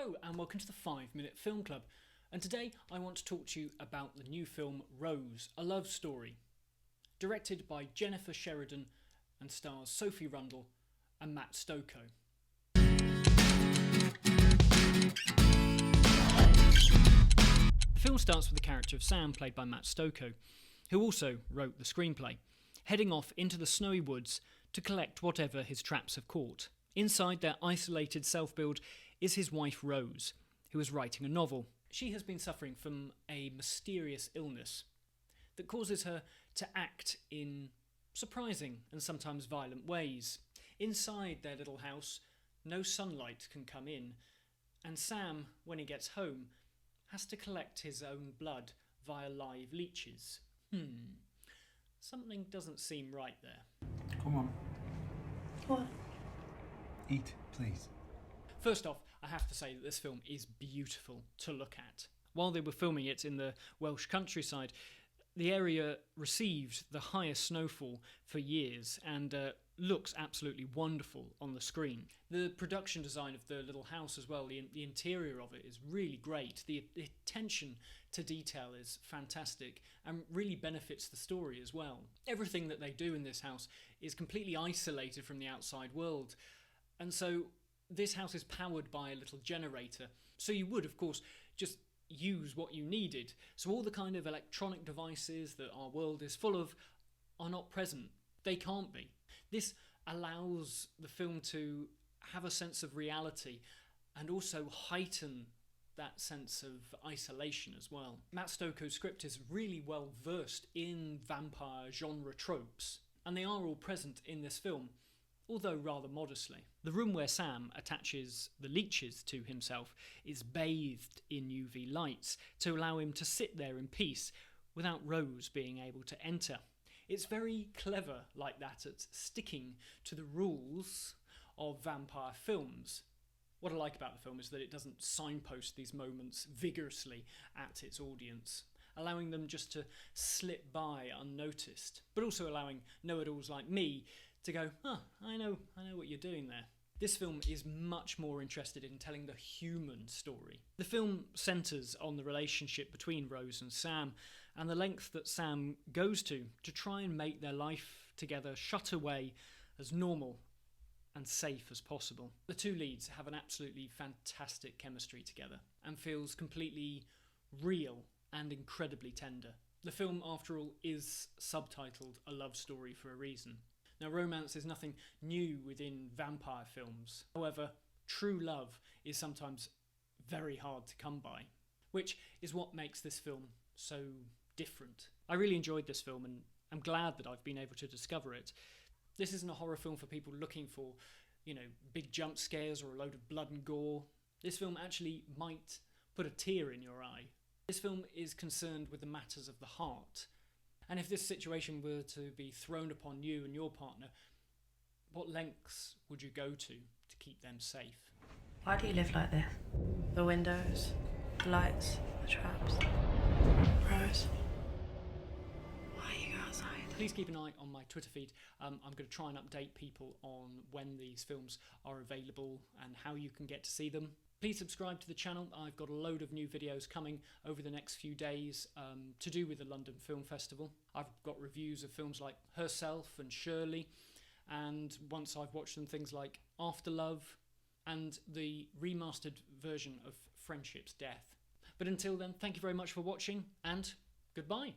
Hello and welcome to the 5-Minute Film Club, and today I want to talk to you about the new film Rose, a love story. Directed by Jennifer Sheridan and stars Sophie Rundle and Matt Stokoe. The film starts with the character of Sam, played by Matt Stokoe, who also wrote the screenplay, heading off into the snowy woods to collect whatever his traps have caught. Inside their isolated self-build is his wife Rose, who is writing a novel. She has been suffering from a mysterious illness that causes her to act in surprising and sometimes violent ways. Inside their little house, no sunlight can come in, and Sam, when he gets home, has to collect his own blood via live leeches. Something doesn't seem right there. Come on. What? Eat, please. First off, I have to say that this film is beautiful to look at. While they were filming it in the Welsh countryside, the area received the highest snowfall for years and looks absolutely wonderful on the screen. The production design of the little house as well, the interior of it is really great. The attention to detail is fantastic and really benefits the story as well. Everything that they do in this house is completely isolated from the outside world, and so this house is powered by a little generator. So you would, of course, just use what you needed. So all the kind of electronic devices that our world is full of are not present. They can't be. This allows the film to have a sense of reality and also heighten that sense of isolation as well. Matt Stokoe's script is really well versed in vampire genre tropes, and they are all present in this film, although rather modestly. The room where Sam attaches the leeches to himself is bathed in UV lights to allow him to sit there in peace without Rose being able to enter. It's very clever like that at sticking to the rules of vampire films. What I like about the film is that it doesn't signpost these moments vigorously at its audience, allowing them just to slip by unnoticed, but also allowing know-it-alls like me to go, I know what you're doing there. This film is much more interested in telling the human story. The film centres on the relationship between Rose and Sam, and the length that Sam goes to try and make their life together shut away as normal and safe as possible. The two leads have an absolutely fantastic chemistry together and feels completely real and incredibly tender. The film, after all, is subtitled A Love Story for a reason. Now, romance is nothing new within vampire films. However, true love is sometimes very hard to come by, which is what makes this film so different. I really enjoyed this film, and I'm glad that I've been able to discover it. This isn't a horror film for people looking for, big jump scares or a load of blood and gore. This film actually might put a tear in your eye. This film is concerned with the matters of the heart. And if this situation were to be thrown upon you and your partner, what lengths would you go to keep them safe? Why do you live like this? The windows, the lights, the traps. Rose, why you go outside? Please keep an eye on my Twitter feed. I'm going to try and update people on when these films are available and how you can get to see them. Please subscribe to the channel. I've got a load of new videos coming over the next few days to do with the London Film Festival. I've got reviews of films like Herself and Shirley, and once I've watched them, things like After Love and the remastered version of Friendship's Death. But until then, thank you very much for watching, and goodbye.